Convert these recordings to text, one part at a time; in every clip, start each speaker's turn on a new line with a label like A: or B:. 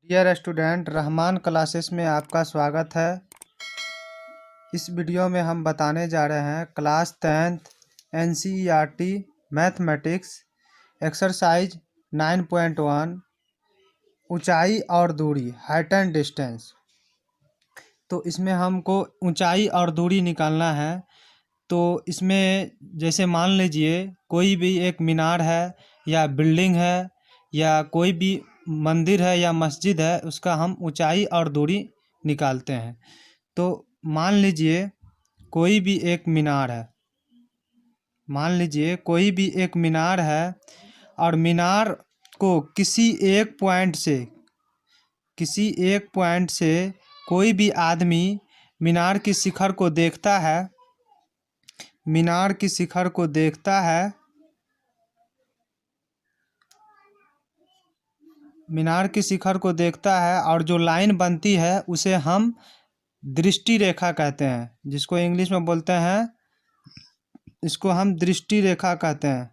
A: Dear student, Rahman classes में आपका स्वागत है। इस वीडियो में हम बताने जा रहे हैं class 10th NCERT mathematics exercise 9.1 ऊंचाई और दूरी हाइट एंड डिस्टेंस। तो इसमें हमको ऊंचाई और दूरी निकालना है। तो इसमें जैसे मान लीजिए कोई भी एक मीनार है या बिल्डिंग है या कोई भी मंदिर है या मस्जिद है, उसका हम ऊंचाई और दूरी निकालते हैं। तो मान लीजिए कोई भी एक मीनार है, मान लीजिए कोई भी एक मीनार है और मीनार को किसी एक पॉइंट से कोई भी आदमी मीनार की शिखर को देखता है, मीनार की शिखर को देखता है, मीनार की शिखर को देखता है और जो लाइन बनती है उसे हम दृष्टि रेखा कहते हैं, जिसको इंग्लिश में बोलते हैं, इसको हम दृष्टि रेखा कहते हैं।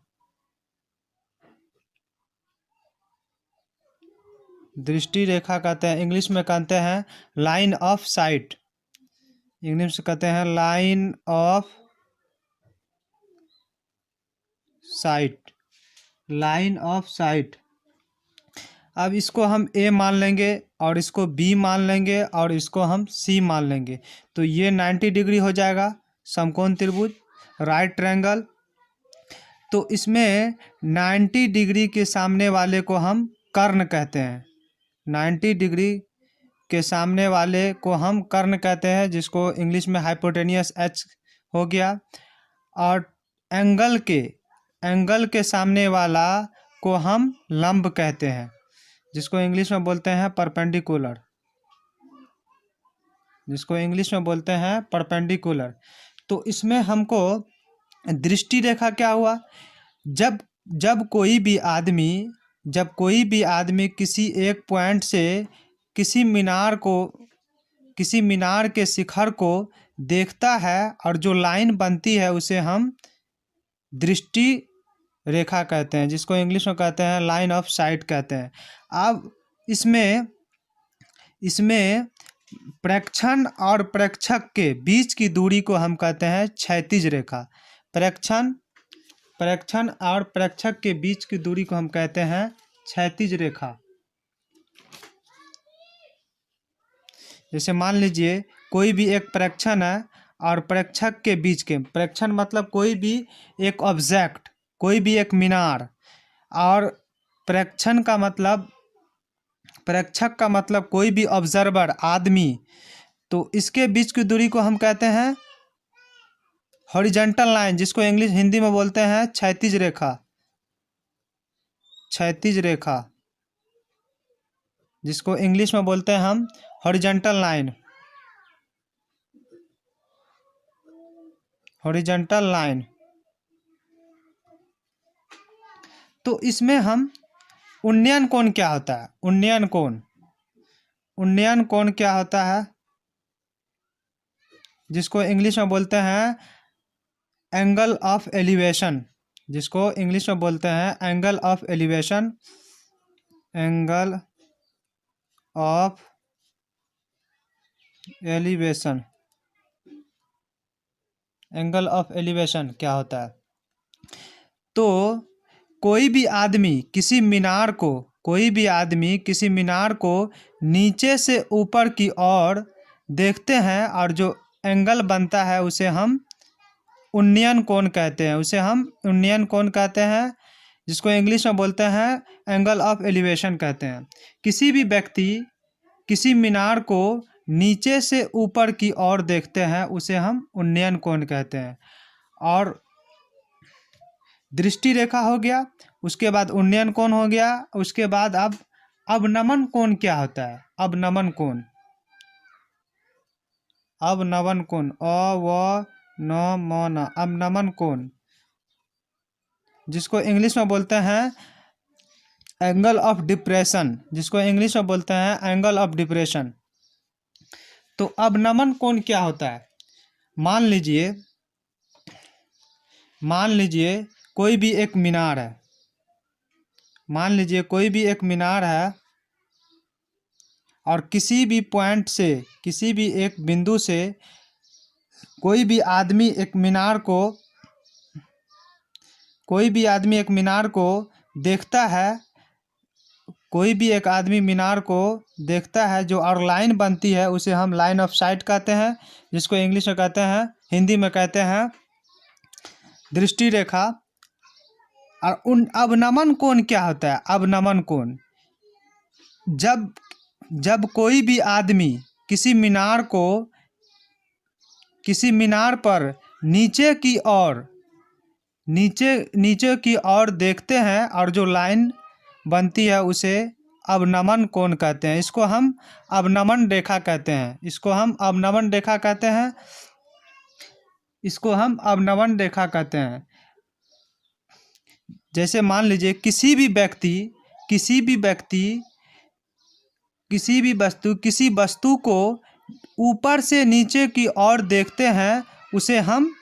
A: दृष्टि रेखा कहते हैं, इंग्लिश में कहते हैं लाइन ऑफ साइट, इंग्लिश में कहते हैं line of site, line of site. अब इसको हम ए मान लेंगे और इसको बी मान लेंगे और इसको हम सी मान लेंगे। तो ये 90 डिग्री हो जाएगा, समकोण त्रिभुज, राइट ट्रायंगल। तो इसमें 90 डिग्री के सामने वाले को हम कर्ण कहते हैं, 90 डिग्री के सामने वाले को हम कर्ण कहते हैं, जिसको इंग्लिश में हाइपोटेनियस एच हो गया। और एंगल के सामने वाला को हम लंब कहते हैं, जिसको इंग्लिश में बोलते हैं परपेंडिकुलर, जिसको इंग्लिश में बोलते हैं परपेंडिकुलर। तो इसमें हमको दृष्टि रेखा क्या हुआ, जब कोई भी आदमी किसी एक पॉइंट से किसी मीनार के शिखर को देखता है और जो लाइन बनती है उसे हम दृष्टि रेखा कहते हैं, जिसको इंग्लिश में कहते हैं लाइन ऑफ साइट कहते हैं। अब इसमें प्रेक्षण और प्रेक्षक के बीच की दूरी को हम कहते हैं क्षैतिज रेखा। प्रेक्षण और प्रेक्षक के बीच की दूरी को हम कहते हैं क्षैतिज रेखा। जैसे मान लीजिए कोई भी एक प्रेक्षण है और प्रेक्षक के बीच के, प्रेक्षण मतलब कोई भी एक ऑब्जेक्ट, कोई भी एक मीनार, और प्रेक्षक का मतलब कोई भी ऑब्जर्वर, आदमी। तो इसके बीच की दूरी को हम कहते हैं हॉरिजॉन्टल लाइन, जिसको हिंदी में बोलते हैं क्षैतिज रेखा, क्षैतिज रेखा, जिसको इंग्लिश में बोलते हैं हम हॉरिजॉन्टल लाइन, हॉरिजॉन्टल लाइन। तो इसमें हम उन्नयन कोण क्या होता है, उन्नयन कोण क्या होता है, जिसको इंग्लिश में बोलते हैं एंगल ऑफ एलिवेशन, जिसको इंग्लिश में बोलते हैं angle of elevation, angle of elevation, angle of elevation क्या होता है। तो कोई भी आदमी किसी मीनार को नीचे से ऊपर की ओर देखते हैं और जो एंगल बनता है उसे हम उन्नयन कोण कहते हैं, जिसको इंग्लिश में बोलते हैं एंगल ऑफ एलिवेशन कहते हैं। किसी भी व्यक्ति किसी मीनार को नीचे से ऊपर की ओर देखते हैं उसे हम उन्नयन कोण कहते हैं। और दृष्टि रेखा हो गया, उसके बाद उन्नयन कोण हो गया, उसके बाद अब नमन कोण क्या होता है, अब नमन कोण अब नमन कोण, जिसको इंग्लिश में बोलते हैं एंगल ऑफ डिप्रेशन, जिसको इंग्लिश में बोलते हैं एंगल ऑफ डिप्रेशन। तो अब नमन कोण क्या होता है, मान लीजिए कोई भी एक मीनार है, और किसी भी पॉइंट से, किसी भी एक बिंदु से कोई भी आदमी एक मीनार को देखता है, कोई भी एक आदमी मीनार को देखता है, जो और लाइन बनती है उसे हम लाइन ऑफ साइट कहते हैं, जिसको इंग्लिश में कहते हैं, हिंदी में कहते हैं दृष्टि रेखा। और उन अवनमन कोण क्या होता है? अवनमन कोण, जब कोई भी आदमी किसी मीनार पर नीचे की ओर देखते हैं और जो लाइन बनती है उसे अवनमन कोण कहते हैं। इसको हम अवनमन रेखा कहते हैं। इसको हम अवनमन रेखा कहते हैं। जैसे मान लीजिए किसी भी वस्तु को ऊपर से नीचे की ओर देखते हैं, उसे हम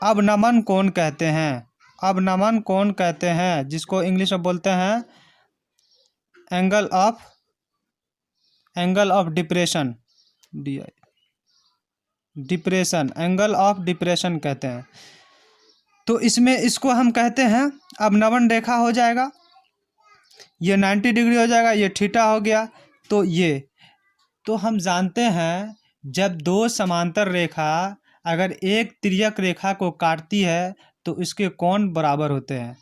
A: अवनमन कोण कहते हैं। अवनमन कोण कहते हैं, जिसको इंग्लिश में बोलते हैं angle of depression, angle of depression कहते हैं। तो इसको हम कहते हैं अवनमन रेखा हो जाएगा। ये 90 डिग्री हो जाएगा, ये थीटा हो गया। तो हम जानते हैं जब दो समांतर रेखा अगर एक तिर्यक रेखा को काटती है तो इसके कोण बराबर होते हैं।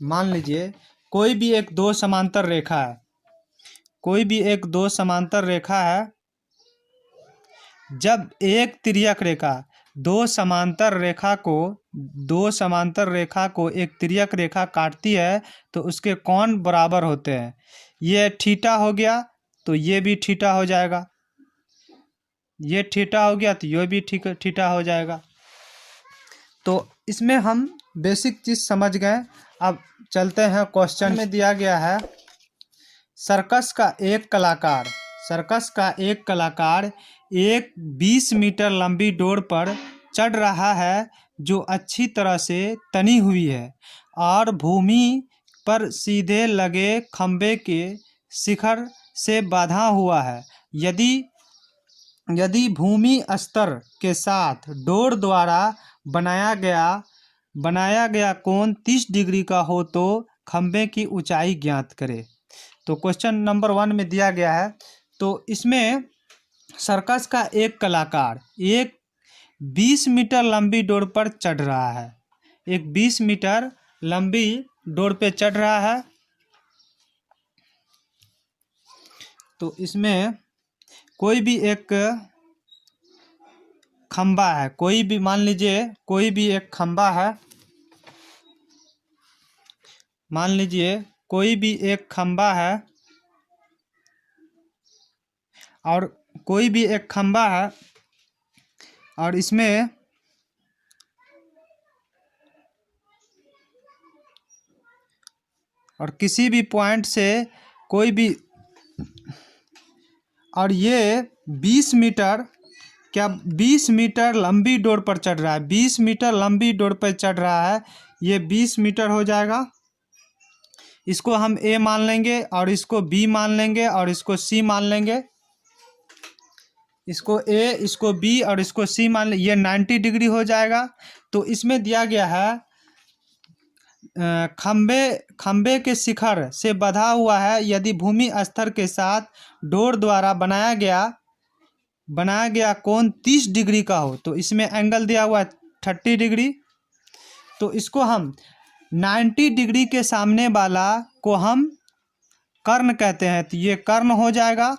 A: मान लीजिए कोई भी एक दो समांतर रेखा है, जब एक तिर्यक रेखा दो समांतर रेखा को एक तिर्यक रेखा काटती है तो उसके कोण बराबर होते हैं। ये थीटा हो गया तो ये भी थीटा हो जाएगा, ये थीटा हो गया तो ये भी थीटा हो जाएगा। तो इसमें हम बेसिक चीज़ समझ गए। अब चलते हैं क्वेश्चन में। दिया गया है सर्कस का एक कलाकार एक 20 मीटर लंबी डोर पर चढ़ रहा है जो अच्छी तरह से तनी हुई है और भूमि पर सीधे लगे खंबे के शिखर से बांधा हुआ है। यदि भूमि स्तर के साथ डोर द्वारा बनाया गया कोण 30 डिग्री का हो तो खंबे की ऊंचाई ज्ञात करें। तो क्वेश्चन नंबर 1 में दिया गया है। तो इसमें सर्कस का एक कलाकार एक 20 मीटर लंबी डोर पर चढ़ रहा है, एक 20 मीटर लंबी डोर पे चढ़ रहा है। तो इसमें कोई भी एक खंबा है, मान लीजिए कोई भी एक खंबा है, मान लीजिए कोई भी एक खंबा है और कोई भी एक खंबा है और इसमें और किसी भी पॉइंट से कोई भी, और ये 20 मीटर लंबी डोर पर चढ़ रहा है, 20 मीटर लंबी डोर पर चढ़ रहा है। ये 20 मीटर हो जाएगा। इसको हम ए मान लेंगे और इसको बी मान लेंगे और इसको सी मान लेंगे। इसको ए, इसको बी और इसको सी मान लेंगे। ये 90 डिग्री हो जाएगा। तो इसमें दिया गया है खंबे के शिखर से बंधा हुआ है यदि भूमि स्तर के साथ डोर द्वारा बनाया गया कोण 30 डिग्री का हो। तो इसमें एंगल दिया हुआ है 30 डिग्री। तो इसको हम 90 डिग्री के सामने वाला को हम कर्ण कहते हैं। तो ये कर्ण हो जाएगा,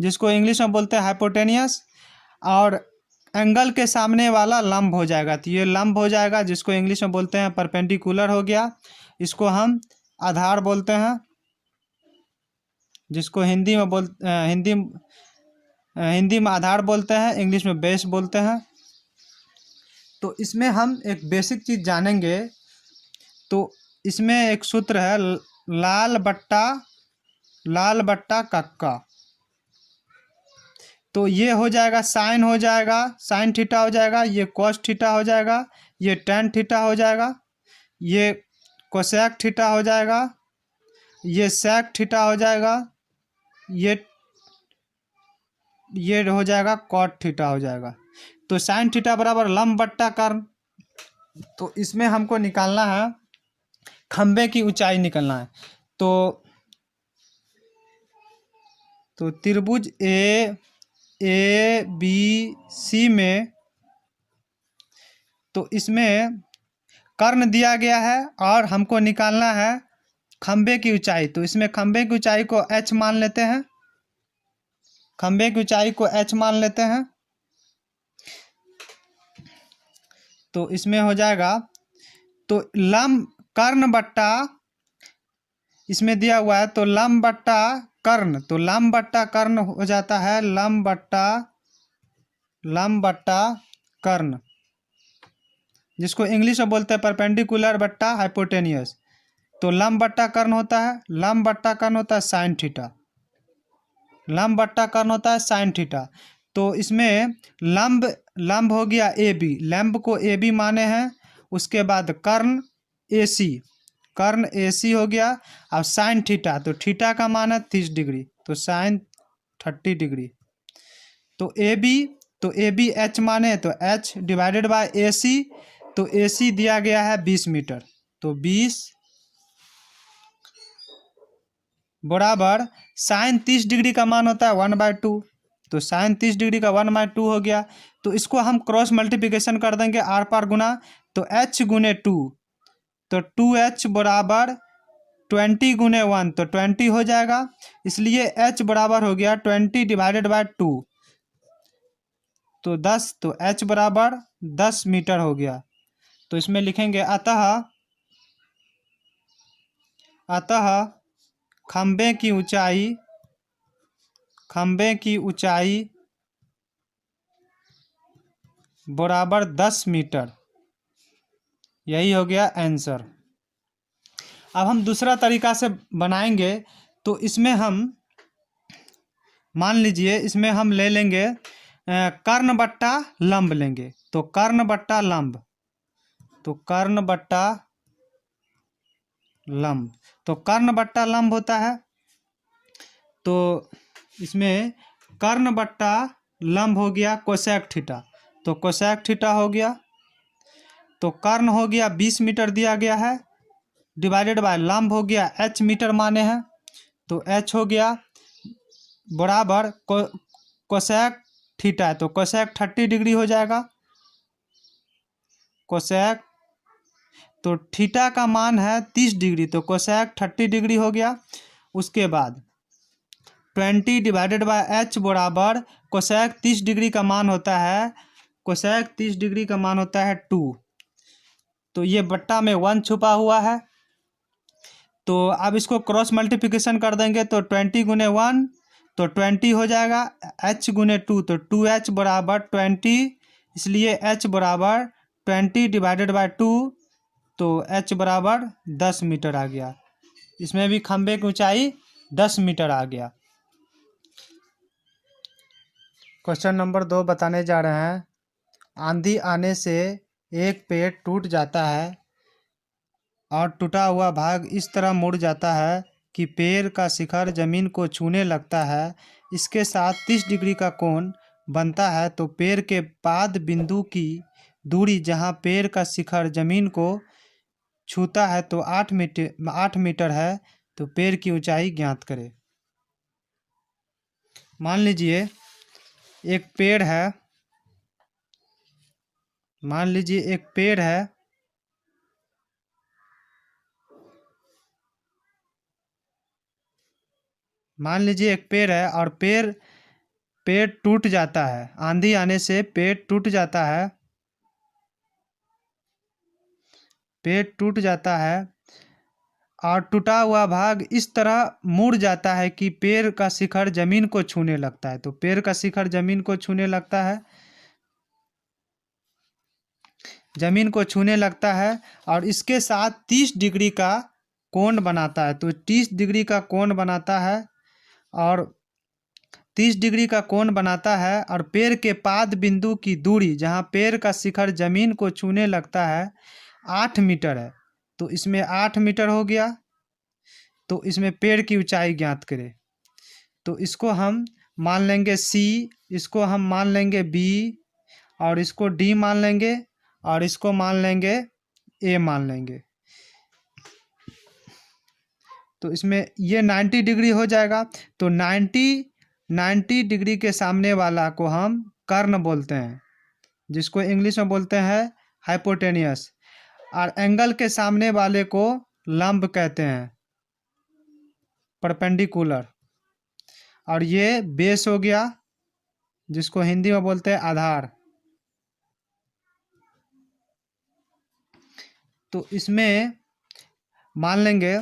A: जिसको इंग्लिश में बोलते हैं हाइपोटेनियस। और एंगल के सामने वाला लंब हो जाएगा। तो ये लंब हो जाएगा, जिसको इंग्लिश में बोलते हैं परपेंडिकुलर हो गया। इसको हम आधार बोलते हैं, जिसको हिंदी में आधार बोलते हैं, इंग्लिश में बेस बोलते हैं। तो इसमें हम एक बेसिक चीज़ जानेंगे। तो इसमें एक सूत्र है लाल बट्टा कक्का। तो ये हो जाएगा साइन हो जाएगा, साइन थीटा हो जाएगा, ये कॉस थीटा हो जाएगा, ये टेन थीटा हो जाएगा, ये कोसेक थीटा हो जाएगा, ये सेक थीटा हो जाएगा, ये हो जाएगा कॉट थीटा हो जाएगा। तो साइन थीटा बराबर लंब बट्टा कर्ण। तो इसमें हमको निकालना है, खंबे की ऊंचाई निकालना है। तो त्रिभुज ए बी सी में, तो इसमें कर्ण दिया गया है और हमको निकालना है खंबे की ऊंचाई। तो इसमें खंबे की ऊंचाई को h मान लेते हैं, खंबे की ऊंचाई को h मान लेते हैं। तो इसमें हो जाएगा, तो लंब कर्ण बट्टा, इसमें दिया हुआ है तो लंब बट्टा कर्ण, तो लंब बट्टा कर्ण हो जाता है लंब बट्टा कर्ण, जिसको इंग्लिश में बोलते हैं परपेंडिकुलर बट्टा हाइपोटेनियस। तो लंब बट्टा कर्ण होता है, लंब बट्टा कर्ण होता है साइन थीटा, लंब बट्टा कर्ण होता है साइन थीटा। तो इसमें लंब हो गया ए बी, लंब को ए बी माने हैं। उसके बाद कर्ण ए सी, कर्ण ए सी हो गया। अब साइन थीटा, तो थीटा का मान है 30 डिग्री, तो साइन 30 डिग्री। तो ए बी एच माने, तो एच डिवाइडेड बाय ए सी, तो ए सी दिया गया है 20 मीटर। तो 20 बराबर साइन 30 डिग्री का मान होता है 1/2, तो साइन 30 डिग्री का 1/2 हो गया। तो इसको हम क्रॉस मल्टीप्लिकेशन कर देंगे आर पार गुना, तो h गुने 2, तो 2h बराबर 20 गुने 1, तो 20 हो जाएगा। इसलिए h बराबर हो गया 20 डिवाइडेड बाय 2, तो 10, तो h बराबर 10 मीटर हो गया। तो इसमें लिखेंगे अतः खंबे की ऊंचाई बराबर 10 मीटर। यही हो गया आंसर। अब हम दूसरा तरीका से बनाएंगे। तो इसमें हम मान लीजिए, इसमें हम ले लेंगे कर्ण बट्टा लंब लेंगे। तो कर्ण बट्टा लंब, तो कर्ण बट्टा लंब, तो कर्ण बट्टा लंब होता है। तो इसमें कर्ण बट्टा लंब हो गया कोसेक थीटा, तो कोसेक थीटा हो गया। तो कर्ण हो गया 20 मीटर दिया गया है, डिवाइडेड बाय लंब हो गया h मीटर माने हैं, तो h हो गया बराबर कोसेक थीटा है, तो कोसेक 30 डिग्री हो जाएगा। कोसेक, तो थीटा का मान है 30 डिग्री, तो कोसेक 30 डिग्री हो गया। उसके बाद 20 डिवाइडेड बाय h बराबर कोसेक 30 डिग्री का मान होता है, कोसेक 30 डिग्री का मान होता है 2। तो ये बट्टा में 1 छुपा हुआ है। तो अब इसको क्रॉस मल्टीप्लिकेशन कर देंगे, तो 20 गुने 1, तो 20 हो जाएगा। h गुने 2, तो 2h बराबर 20, इसलिए h बराबर 20 डिवाइडेड बाय 2, तो h बराबर 10 मीटर आ गया। इसमें भी खंबे की ऊंचाई 10 मीटर आ गया। क्वेश्चन नंबर 2 बताने जा रहे हैं। आंधी आने से एक पेड़ टूट जाता है और टूटा हुआ भाग इस तरह मुड़ जाता है कि पेड़ का शिखर जमीन को छूने लगता है। इसके साथ 30 डिग्री का कोण बनता है। तो पेड़ के पाद बिंदु की दूरी जहां पेड़ का शिखर जमीन को छूता है तो 8 मीटर है। तो पेड़ की ऊंचाई ज्ञात करें। मान लीजिए एक पेड़ है, मान लीजिए एक पेड़ है, मान लीजिए एक पेड़ है और पेड़ टूट जाता है। आंधी आने से पेड़ टूट जाता है, पेड़ टूट जाता है और टूटा हुआ भाग इस तरह मुड़ जाता है कि पेड़ का शिखर जमीन को छूने लगता है। तो पेड़ का शिखर जमीन को छूने लगता है, जमीन को छूने लगता है और इसके साथ 30 डिग्री का कोण बनाता है। तो 30 डिग्री का कोण बनाता है और 30 डिग्री का कोण बनाता है और पेड़ के पाद बिंदु की दूरी जहां पेड़ का शिखर जमीन को छूने लगता है 8 मीटर है। तो इसमें 8 मीटर हो गया। तो इसमें पेड़ की ऊंचाई ज्ञात करें। तो इसको हम मान लेंगे C, इसको हम मान लेंगे B, और इसको D मान लेंगे, और इसको मान लेंगे A मान लेंगे। तो इसमें ये 90 डिग्री हो जाएगा। तो 90 डिग्री के सामने वाला को हम कर्ण बोलते हैं, जिसको इंग्लिश में बोलते हैं हाइपोटेनियस, और एंगल के सामने वाले को लंब कहते हैं, परपेंडिकुलर। और ये बेस हो गया, जिसको हिंदी में बोलते हैं आधार। तो इसमें मान लेंगे,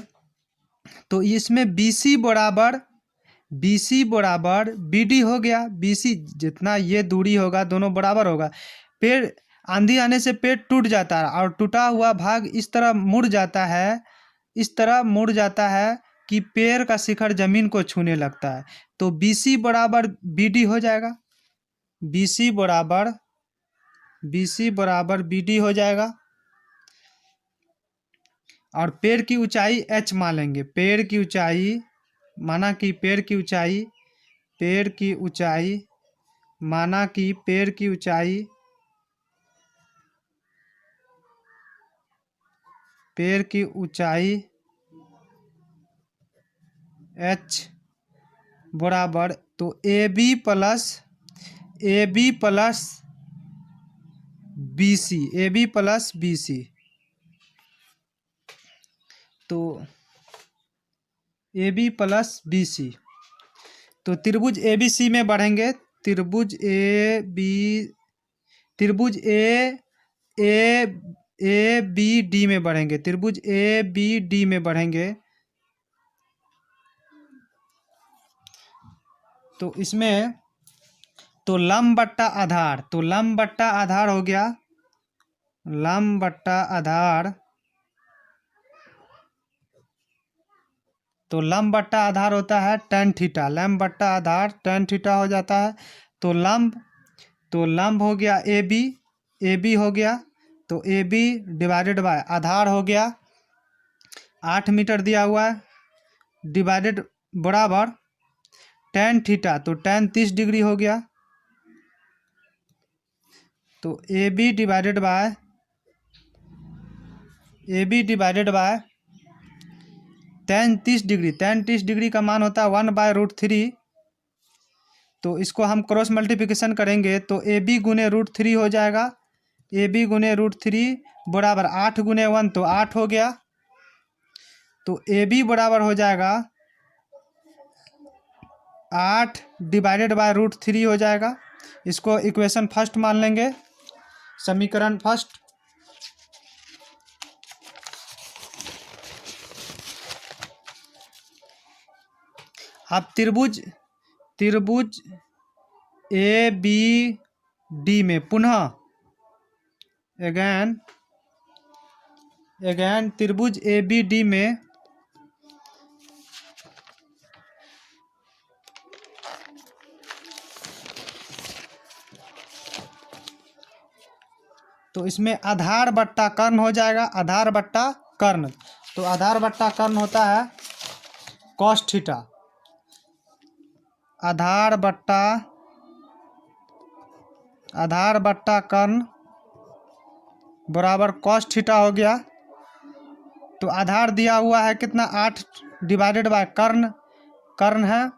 A: तो इसमें BC बराबर BD हो गया। BC जितना ये दूरी होगा दोनों बराबर होगा। पेड़ आंधी आने से पेड़ टूट जाता है और टूटा हुआ भाग इस तरह मुड़ जाता है, इस तरह मुड़ जाता है कि पेड़ का शिखर जमीन को छूने लगता है। तो BC बराबर BD हो जाएगा। BC बराबर BD हो जाएगा। और पेड़ की ऊंचाई h मान लेंगे। पेड़ की ऊंचाई माना कि पेड़ की ऊंचाई h बराबर, तो AB प्लस BC, तो AB प्लस BC। तो त्रिभुज ABC में बढ़ेंगे, त्रिभुज ABD में बढ़ेंगे, त्रिभुज ABD में बढ़ेंगे। तो इसमें तो लंब बट्टा आधार, तो लंब बट्टा आधार हो गया, लंब बट्टा आधार। तो लंब बट्टा आधार होता है tan थीटा, लंब बट्टा आधार tan थीटा हो जाता है। तो लंब हो गया AB हो गया। तो AB डिवाइडेड बाय आधार हो गया 8 मीटर दिया हुआ है, डिवाइडेड बराबर tan थीटा, तो tan 30 डिग्री हो गया। तो AB divided by tan 30 degree, tan 30 degree का मान होता है 1/√3। तो इसको हम क्रॉस मल्टीप्लिकेशन करेंगे तो AB गुने √3 हो जाएगा। AB गुने √3 बराबर 8 गुने 1, तो 8 हो गया। तो AB बराबर हो जाएगा 8 डिवाइडेड बाय √3 हो जाएगा। इसको इक्वेशन फर्स्ट मान लेंगे, समीकरण फर्स्ट। अब त्रिभुज ABD में पुनः अगेन त्रिभुज ABD में तो इसमें आधार बट्टा कर्ण हो जाएगा, आधार बट्टा कर्ण। तो आधार बट्टा कर्ण होता है cos थीटा, आधार बट्टा कर्ण बराबर cos थीटा हो गया। तो आधार दिया हुआ है कितना, 8 डिवाइडेड बाय कर्ण है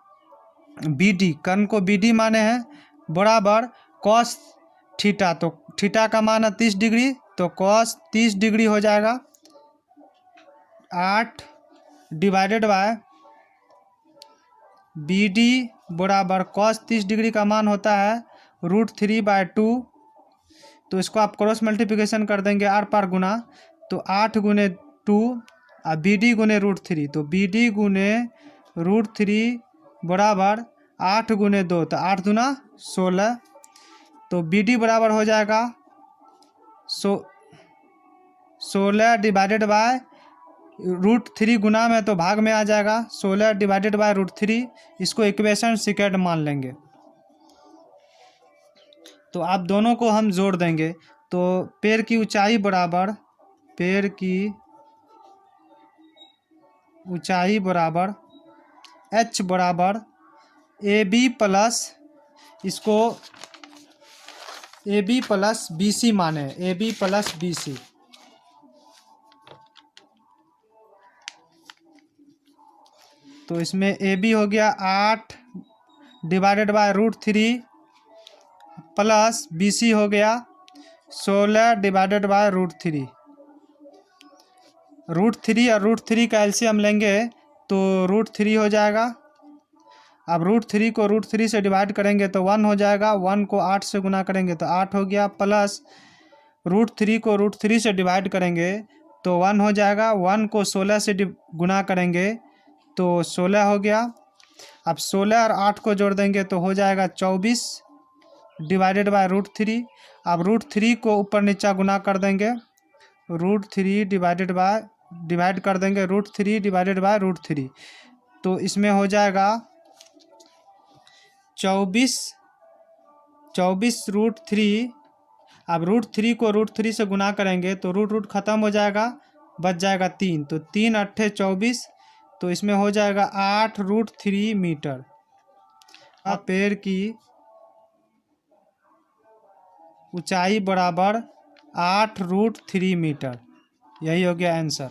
A: BD, कर्ण को BD माने हैं, बराबर cos थीटा। तो थीटा का मान है 30 डिग्री, तो cos 30 डिग्री हो जाएगा। 8 डिवाइडेड बाय BD बराबर cos 30 डिग्री का मान होता है √3/2। तो इसको आप क्रॉस मल्टीप्लिकेशन कर देंगे आर पार गुना, तो 8 गुने 2 और BD गुने √3, तो BD गुने √3 बराबर 8 गुने 2, तो 8 दूना 16। तो BD बराबर हो जाएगा 16 डिवाइडेड बाय √3, गुना में तो भाग में आ जाएगा, 16 डिवाइडेड बाय √3। इसको इक्वेशन सेकंड मान लेंगे। तो आप दोनों को हम जोड़ देंगे, तो पेड़ की ऊंचाई बराबर h बराबर ए बी प्लस, इसको A B plus B C माने, A B plus B C. तो इसमें ए बी हो गया 8 divided by √3 plus B C हो गया 16 डिवाइडेड बाय √3। √3 और √3 का एलसीएम लेंगे तो √3 हो जाएगा। अब √3 को √3 से डिवाइड करेंगे तो 1 हो जाएगा, 1 को 8 से गुना करेंगे तो 8 हो गया, प्लस √3 को √3 से डिवाइड करेंगे तो 1 हो जाएगा, 1 को 16 से गुना करेंगे तो 16 हो गया। अब 16 और 8 को जोड़ देंगे तो हो जाएगा 24 डिवाइडेड बाय √3। अब √3 को ऊपर नीचा गुना कर देंगे, √3 डिवाइड कर देंगे √3 डिवाइडेड बाय √3, तो इसमें हो जाएगा 24 √3। अब √3 को √3 से गुना करेंगे तो रूट खत्म हो जाएगा, बच जाएगा 3, तो 3 अट्ठे 24, तो इसमें हो जाएगा 8 √3 मीटर। अब पेड़ की ऊंचाई बराबर 8 √3 मीटर। यही हो गया आंसर।